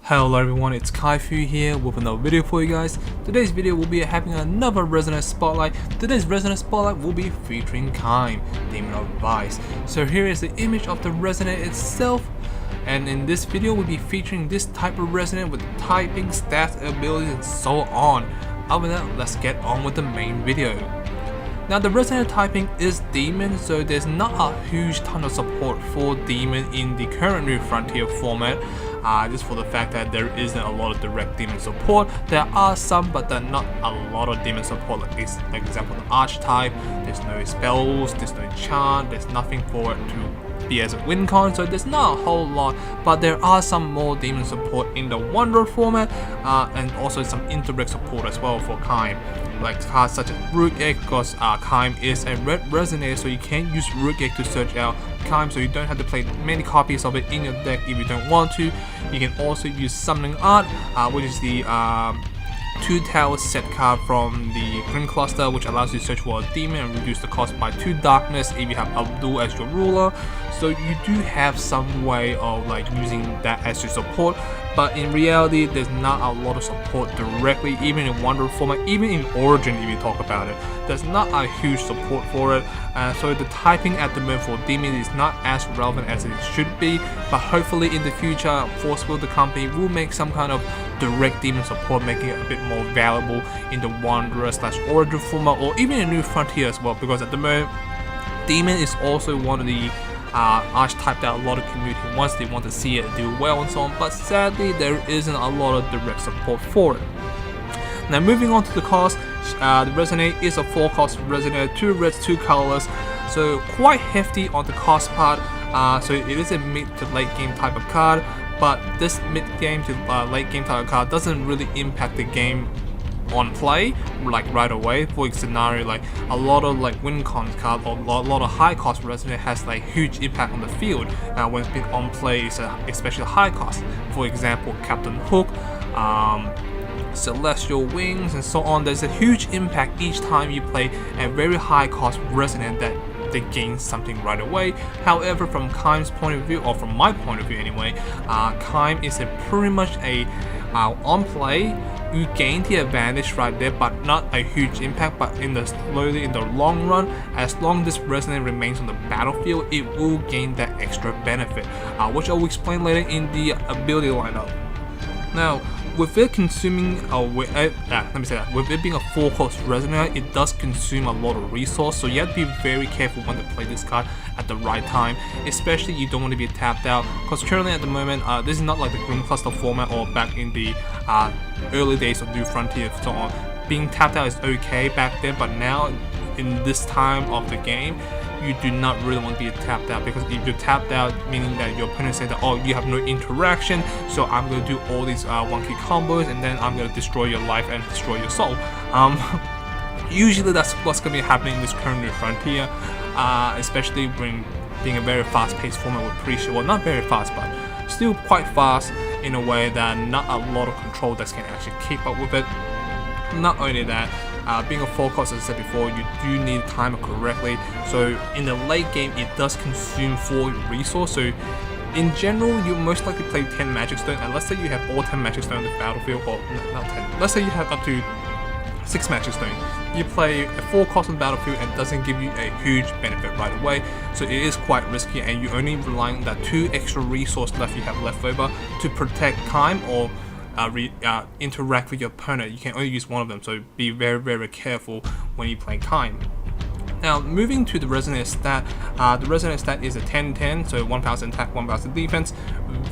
Hello everyone, it's Kaifu here with another video for you guys. Today's video will be having another Resonator Spotlight. Today's Resonator Spotlight will be featuring Kaim, Demon of Vice. So here is the image of the Resonator itself. And in this video we'll be featuring this type of Resonator with typing, stats, abilities and so on. Other than that, let's get on with the main video. Now the Resonator typing is Demon, so there's not a huge ton of support for Demon in the current New Frontier format. Just for the fact that there isn't a lot of direct Demon support. There are some, but there are not a lot of Demon support. Like example, the Archetype, there's no spells, there's no chant, there's nothing for it to be as a win con, so there's not a whole lot, but there are some more Demon support in the Wanderer format, and also some indirect support as well for Kaim. Like cards such as Root Egg, because Kaim is a red Resonator, so you can use Root Egg to search out Kaim, so you don't have to play many copies of it in your deck if you don't want to. You can also use Summoning Art, which is the 2 Towers set card from the Green Cluster, which allows you to search for a demon and reduce the cost by 2 darkness if you have Abdul as your ruler. So you do have some way of like using that as your support, but in reality there's not a lot of support directly, even in Wanderer format, even in Origin if you talk about it. There's not a huge support for it, so the typing at the moment for Demon is not as relevant as it should be, but hopefully in the future Force Will, the company, will make some kind of direct Demon support, making it a bit more valuable in the Wanderer / Origin format, or even in New Frontier as well, because at the moment Demon is also one of the archetype that a lot of community wants. They want to see it do well and so on, but sadly there isn't a lot of direct support for it. Now moving on to the cost, the Resonator is a 4-cost Resonator, 2 reds, 2 colorless, so quite hefty on the cost part. So it is a mid to late game type of card, but this mid game to late game type of card doesn't really impact the game on play like right away. For scenario like a lot of like win cons card or a lot of high cost Resonator has like huge impact on the field when it's been on play, especially high cost. For example, Captain Hook, Celestial Wings and so on. There's a huge impact each time you play a very high cost Resonator that they gain something right away. However, from Kaim's point of view, or from my point of view anyway, Kaim is pretty much a on play, you gain the advantage right there, but not a huge impact. But in the long run, as long as this Resonator remains on the battlefield, it will gain that extra benefit, which I will explain later in the ability lineup. Now, with it consuming, with it being a 4-cost Resonator, it does consume a lot of resource, so you have to be very careful when to play this card at the right time, especially you don't want to be tapped out, because currently at the moment, this is not like the Green Cluster format or back in the early days of New Frontier and so on. Being tapped out is okay back then, but now in this time of the game, you do not really want to be tapped out, because if you're tapped out, meaning that your opponent says that, oh, you have no interaction, so I'm going to do all these wonky combos and then I'm going to destroy your life and destroy your soul. Usually that's what's going to be happening in this current New Frontier, especially when being a very fast-paced format with pre-show. Well, not very fast, but still quite fast in a way that not a lot of control decks can actually keep up with it. Not only that, being a 4-cost, as I said before, you do need to time it correctly. So in the late game, it does consume 4 resource. So in general, you most likely play 10 Magic Stone, and let's say you have all 10 Magic Stone on the battlefield, or not 10. Let's say you have up to 6 Magic Stone. You play a 4-cost on the battlefield and it doesn't give you a huge benefit right away. So it is quite risky, and you only rely on that 2 extra resource left you have left over to protect Kaim or interact with your opponent. You can only use one of them, so be very, very careful when you play Kaim. Now, moving to the Resonator stat, the Resonator stat is a 10-10, so 1000 attack, 1000 defense.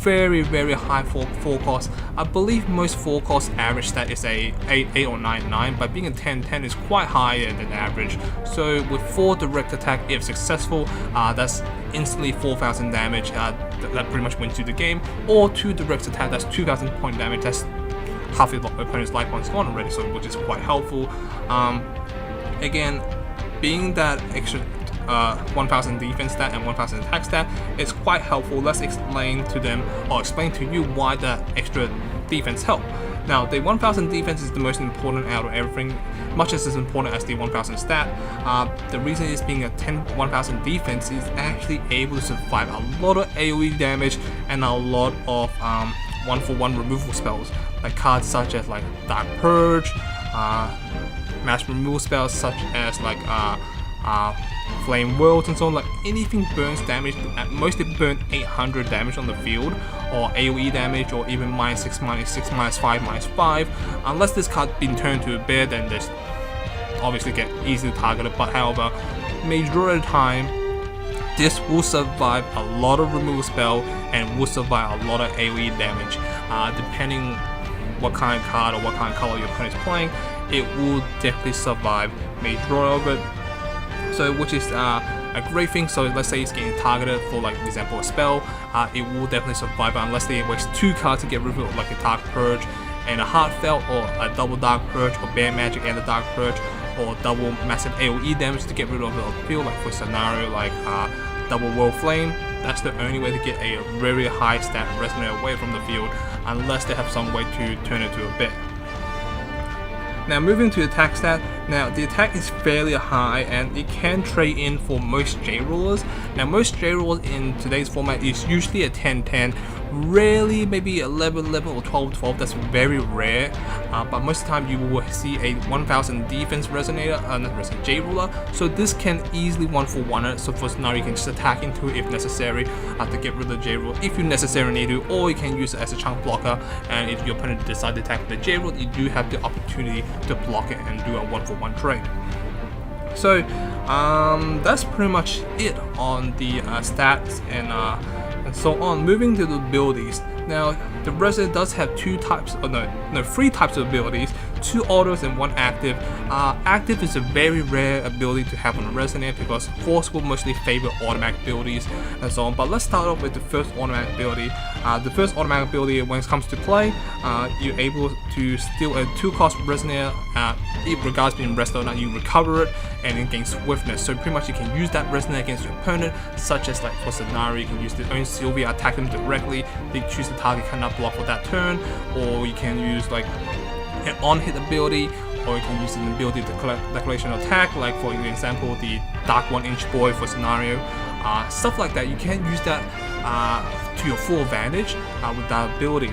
Very, very high 4 cost. I believe most 4 cost average stat is a 8 or 9, but being a 10-10 is quite higher than average. So with 4 direct attack, if successful, that's instantly 4000 damage. That pretty much wins you the game. Or 2 direct attack, that's 2000 point damage. That's half your opponent's life points gone already, so which is quite helpful. Again, being that extra 1000 defense stat and 1000 attack stat is quite helpful. Let's explain to them, or explain to you, why that extra defense help. Now, the 1000 defense is the most important out of everything, much as important as the 1000 stat. The reason is being a 1000 defense is actually able to survive a lot of AoE damage and a lot of 1-for-1 removal spells, like cards such as like Dark Purge, mass removal spells such as like Flame Worlds and so on. Like anything burns damage, at most they burn 800 damage on the field, or AoE damage, or even -6, -6, -5, -5. Unless this card been turned to a bear, then this obviously get easily targeted. But however, majority of the time, this will survive a lot of removal spell and will survive a lot of AoE damage. Depending what kind of card or what kind of color your opponent is playing, it will definitely survive majority of it. So which is a great thing. So let's say it's getting targeted for, like, example, a spell, it will definitely survive unless they waste 2 cards to get rid of it, like a Dark Purge and a Heartfelt, or a double Dark Purge, or Bear Magic and a Dark Purge, or double massive AoE damage to get rid of the field, like for scenario like double World Flame. That's the only way to get a very high stat Resonator away from the field, unless they have some way to turn it to a bear. Now moving to the attack stat, now the attack is fairly high and it can trade in for most J-Rollers. Now most J-Rollers in today's format is usually a 10-10, rarely maybe 11-11 or 12-12, that's very rare, but most of the time you will see a 1000 defense Resonator, J-Roller, so this can easily 1-for-1 it. So for now you can just attack into it if necessary to get rid of the J-Roll if you necessarily need to, or you can use it as a chunk blocker, and if your opponent decides to attack the J-Roll, you do have the opportunity to block it and do a 1-for-1 trade. So that's pretty much it on the stats and so on. Moving to the abilities. Now the Resonator does have 3 types of abilities, 2 autos and 1 active. Active is a very rare ability to have on a Resonator because Force will mostly favor automatic abilities and so on. But let's start off with the first automatic ability. The first automatic ability, when it comes to play, you're able to steal a 2-cost Resonator, regardless of being rested or not, you recover it and then gain swiftness. So pretty much you can use that Resonator against your opponent, such as like for scenario, you can use the own Sylvia, attack them directly, they choose the target cannot block for that turn, or you can use like an on-hit ability, or you can use an ability to collect declaration attack, like for example the Dark 1-inch boy for scenario, stuff like that. You can use that to your full advantage with that ability.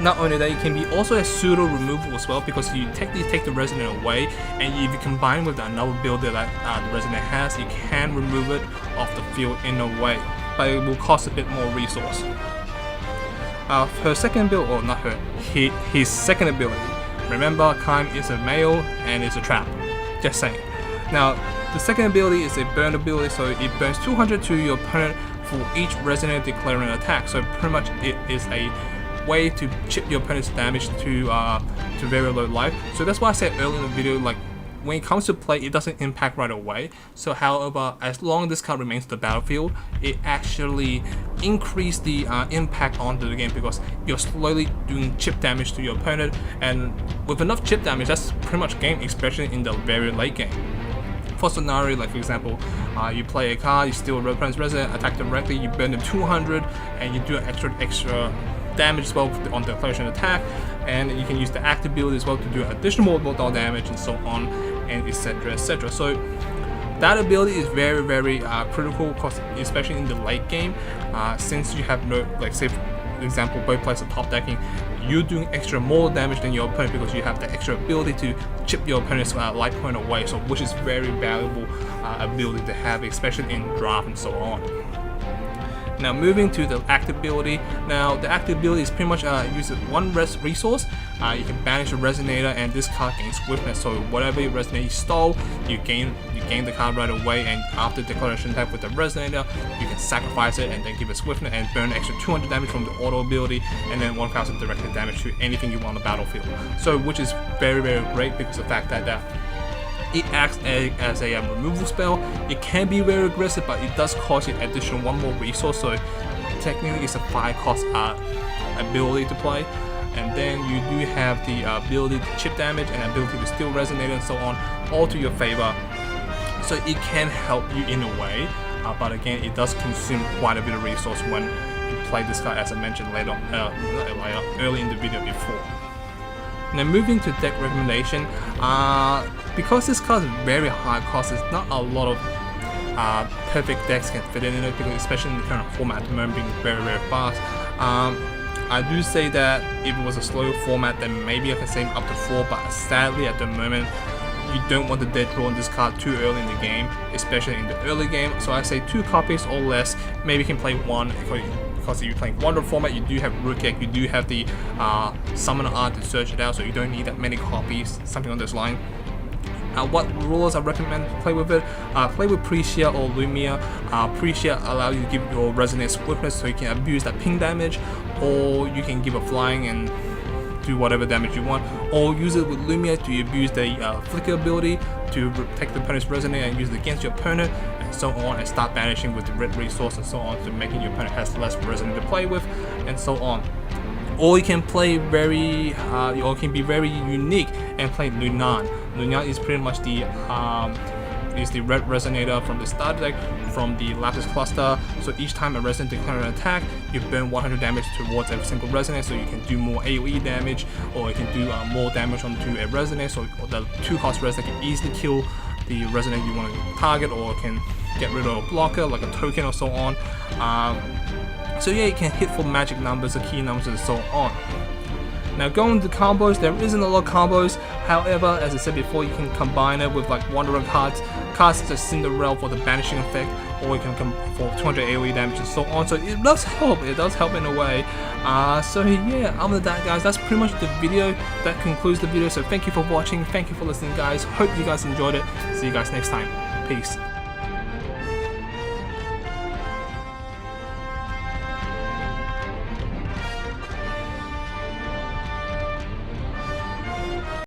Not only that, it can be also a pseudo removal as well, because you technically take the Resonator away, and if you combine with another ability that the Resonator has, you can remove it off the field in a way, but it will cost a bit more resource. Her second ability, or not her, his second ability. Remember, Kaim is a male and is a trap. Just saying. Now, the second ability is a burn ability, so it burns 200 to your opponent for each Resonator declaring an attack. So pretty much it is a way to chip your opponent's damage to very low life. So that's why I said earlier in the video, like, when it comes to play, it doesn't impact right away. So however, as long as this card remains on the battlefield, it actually increases the impact onto the game, because you're slowly doing chip damage to your opponent, and with enough chip damage, that's pretty much game, especially in the very late game. For scenario, like for example, you play a card, you steal a opponent's Resonator, attack directly, you burn them 200, and you do an extra damage as well on the declaration attack, and you can use the active ability as well to do additional mortal damage and so on, and etc, etc. So that ability is very critical, because especially in the late game, since you have no, like say for example, both players are top decking, you're doing extra more damage than your opponent because you have the extra ability to chip your opponent's life point away, so which is very valuable ability to have, especially in draft and so on. Now moving to the active ability. Now the active ability is pretty much uses 1 resource. You can banish a Resonator, and this card gains swiftness. So whatever your Resonator you stole, you gain the card right away, and after declaration attack with the Resonator, you can sacrifice it and then give it swiftness and burn extra 200 damage from the auto ability, and then 1000 directed damage to anything you want on the battlefield. So which is very great, because of the fact that it acts as a removal spell. It can be very aggressive, but it does cost you additional 1 more resource, so technically it's a 5-cost ability to play. And then you do have the ability to chip damage and ability to steal Resonator and so on, all to your favor. So it can help you in a way, but again, it does consume quite a bit of resource when you play this card, as I mentioned early in the video before. Now moving to deck recommendation, because this card is very high cost, there's not a lot of perfect decks can fit in it, because especially in the current format, the moment being very fast. I do say that if it was a slow format, then maybe I can save up to 4, but sadly at the moment, you don't want the dead draw on this card too early in the game, especially in the early game. So I say 2 copies or less. Maybe you can play 1 because if you're playing Wonder format, you do have Rookek, you do have the Summoner Art to search it out, so you don't need that many copies, something on this line. What rulers I recommend to play with it? Play with Prescia or Lumia. Prescia allows you to give your Resonate Swiftness so you can abuse that ping damage, or you can give a flying and do whatever damage you want, or use it with Lumia to abuse the Flicker ability to take the opponent's Resonate and use it against your opponent, and so on, and start banishing with the red resource and so on, so making your opponent has less Resonate to play with, and so on. Or you can play or can be very unique and play Lunan. Lunan is pretty much the red Resonator from the start deck, from the Lapis cluster. So each time a Resonate declares an attack, you burn 100 damage towards every single Resonate, so you can do more AoE damage, or you can do more damage onto a Resonate, so the 2-cost Resonate can easily kill the Resonate you want to target, or can get rid of a blocker like a token or so on. So yeah, you can hit for magic numbers, the key numbers, and so on. Now going to combos, there isn't a lot of combos. However, as I said before, you can combine it with like Wanderer cards such as Cinderella for the banishing effect, or you can come for 200 AoE damage and so on. So it does help in a way. So yeah, other than that guys, that's pretty much the video. That concludes the video. So thank you for watching, thank you for listening guys. Hope you guys enjoyed it. See you guys next time. Peace.